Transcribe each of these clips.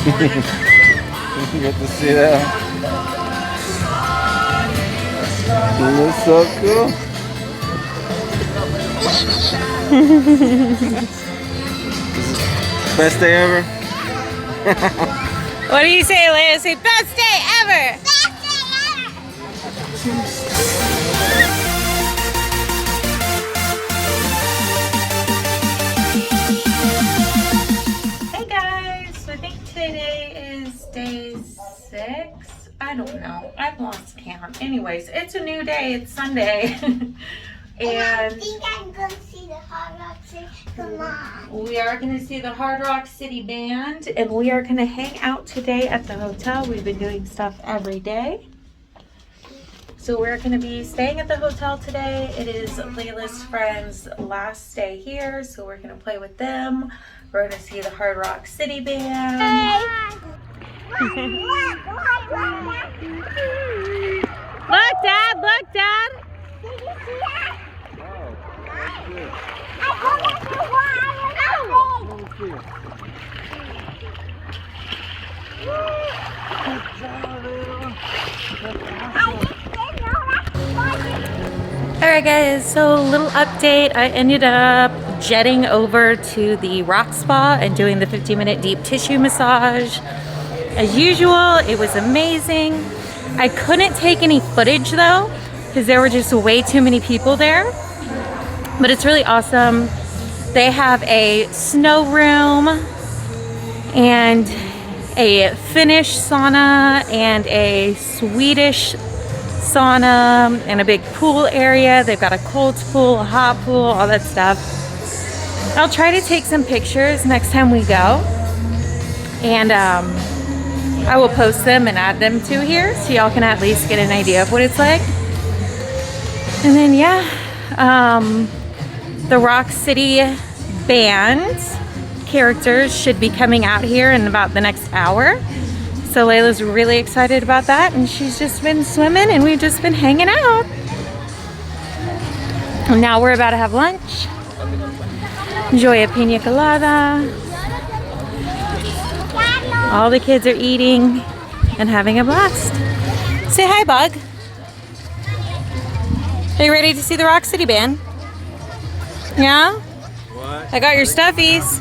You get to see that. It looks so cool. Best day ever. What do you say, Laila? Say best day ever. Best day ever. Hey guys, so I think today is day 6. I don't know. I've lost count. Anyways, it's a new day. It's Sunday. I And think I'm going to see the Hard Rock City. Come on. we are going to see the Hard Rock City Band, and we are going to hang out today at the hotel. We've been doing stuff every day. So we're going to be staying at the hotel today. It is Laila's friend's last day here, so we're going to play with them. We're going to see the Hard Rock City Band. Look, Dad! Look, Dad! Did you see that? Alright guys, so a little update. I ended up jetting over to the rock spa and doing the 15-minute deep tissue massage. As usual, it was amazing. I couldn't take any footage though, because there were just way too many people there. But it's really awesome. They have a snow room and a Finnish sauna and a Swedish sauna and a big pool area. They've got a cold pool, a hot pool, all that stuff. I'll try to take some pictures next time we go. And I will post them and add them to here so y'all can at least get an idea of what it's like. And then yeah, the Rock City Band characters should be coming out here in about the next hour. So Laila's really excited about that, and she's just been swimming and we've just been hanging out. And now we're about to have lunch. Enjoy a pina colada. All the kids are eating and having a blast. Say hi, Bug. Are you ready to see the Rock City Band? Yeah? What? I got your stuffies.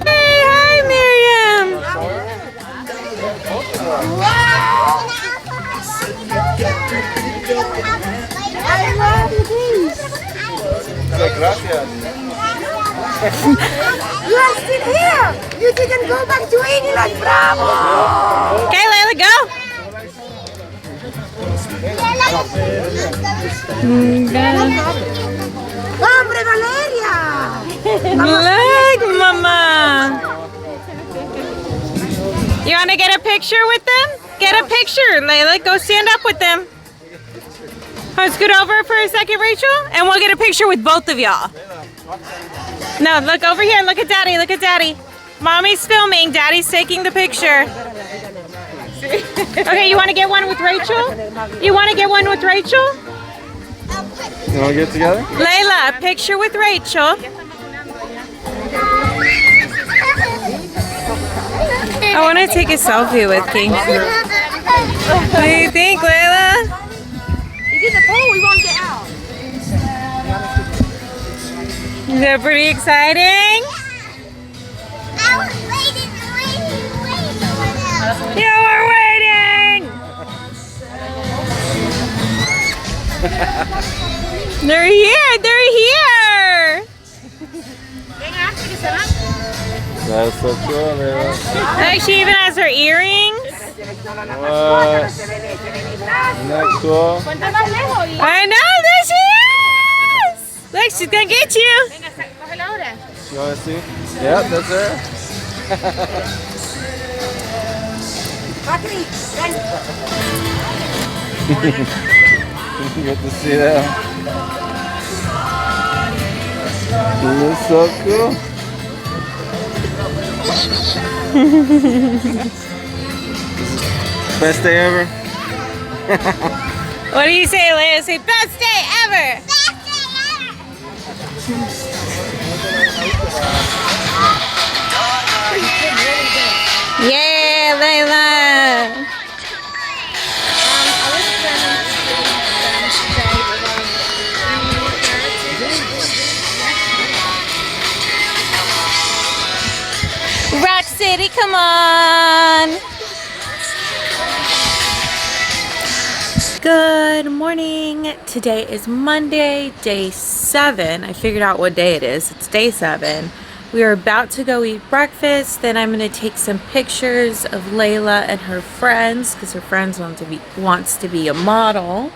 Hey, hi, Miriam. I love these. Gracias. You are still here. You didn't go back to England. Bravo. Okay, Laila, go. Hombre, Valeria. Look, Mama. You want to get a picture with them? Get a picture, Laila. Go stand up with them. Oh, scoot over for a second, Rachel, and we'll get a picture with both of y'all. No, look over here. Look at Daddy. Look at Daddy. Mommy's filming. Daddy's taking the picture. Okay, you want to get one with Rachel? You want to get one with Rachel? You want to get together? Laila, a picture with Rachel. I want to take a selfie with King. What do you think, Laila? He's in the pool. We won't get out. Is that pretty exciting? I was waiting over there. You were waiting! They're here! They're here! That's so cool, man. Like she even has her earrings. What? Isn't that cool? I know, there she is! Look, she's gonna get you. You want to see? Yep, that's her. You get to see that. It looks so cool. Best day ever. What do you say, Laila? Say best day ever. Yeah, Laila. Rock City, come on. Good morning. Today is Monday, day 7. I figured out what day it is. It's day 7. We are about to go eat breakfast. Then I'm going to take some pictures of Laila and her friends because her friends wants to be a model.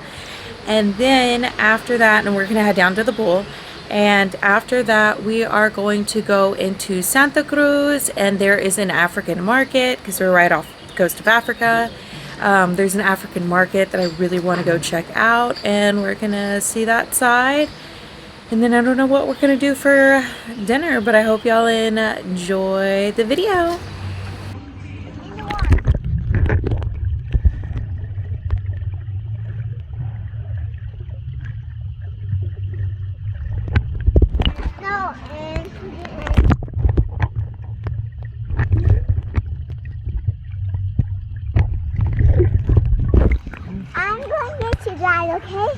And then after that, and we're going to head down to the pool. And after that, we are going to go into Santa Cruz, and there is an African market because we're right off the coast of Africa. There's an African market that I really want to go check out, and we're gonna see that side. And then I don't know what we're gonna do for dinner, but I hope y'all enjoy the video. I'm going to let you drive, okay?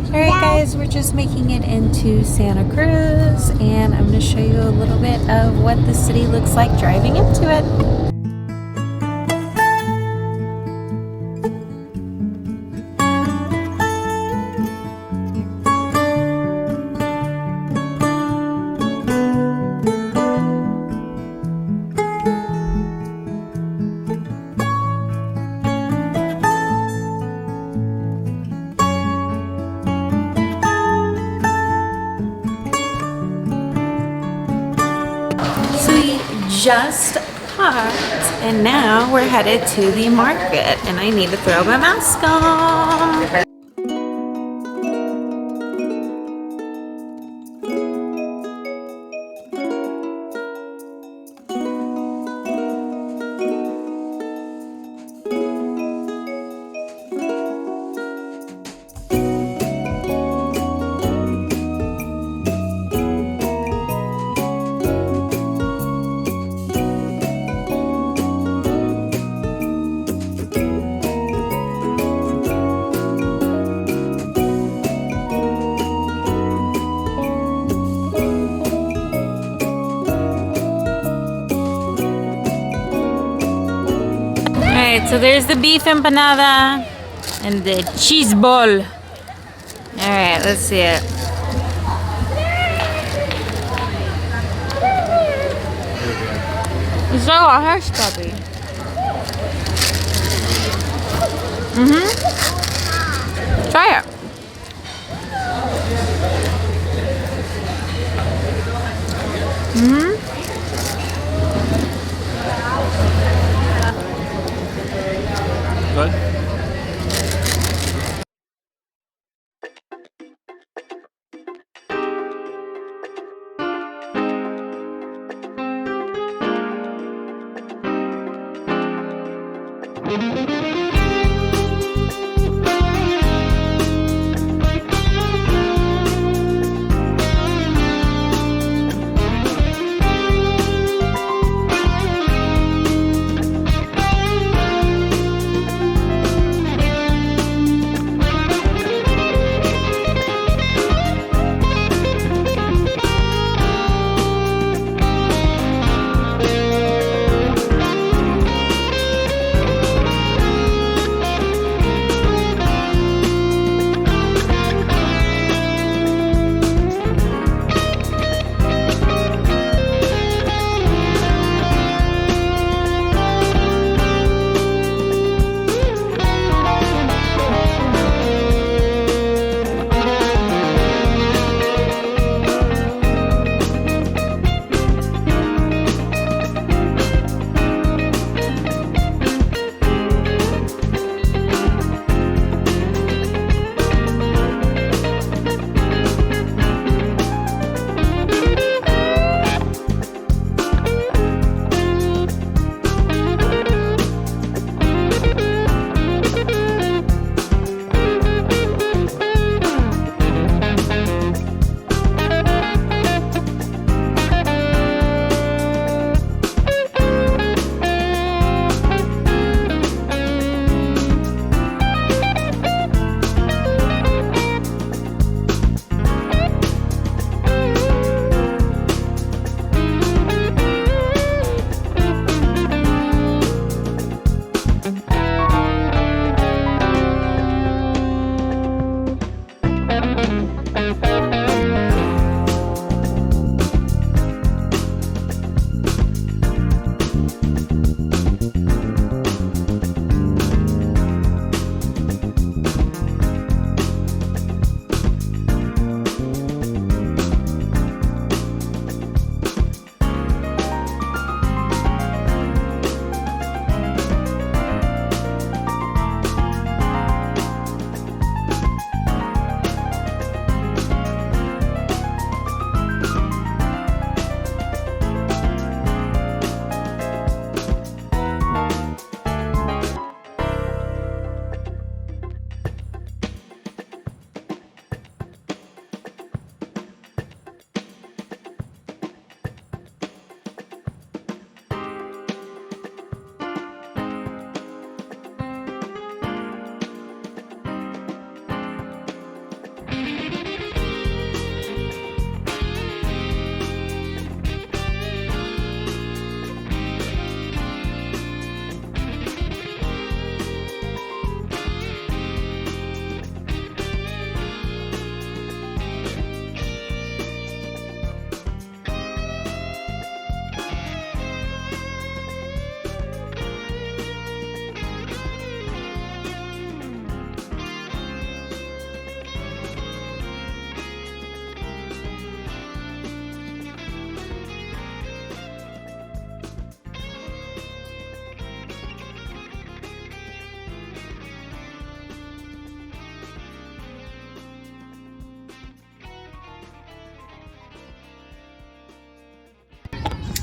Alright guys, we're just making it into Santa Cruz, and I'm going to show you a little bit of what the city looks like driving into it. Just parked, and now we're headed to the market, and I need to throw my mask on. So there's the beef empanada and the cheese ball. Alright, let's see it. It's like a hush puppy. Try it. Good.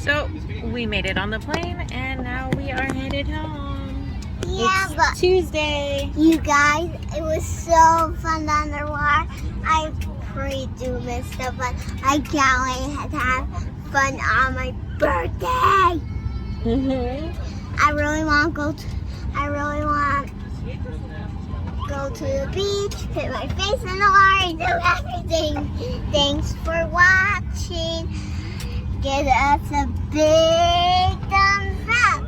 So we made it on the plane and now we are headed home. Yeah, It's but Tuesday. you guys, it was so fun underwater. I pretty do miss stuff, but I can't wait to have fun on my birthday. I really want to go to the beach, put my face in the water, and do everything. Thanks for watching. Give us a big thumbs up.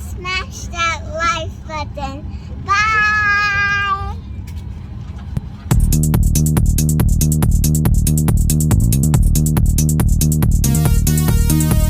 Smash that like button.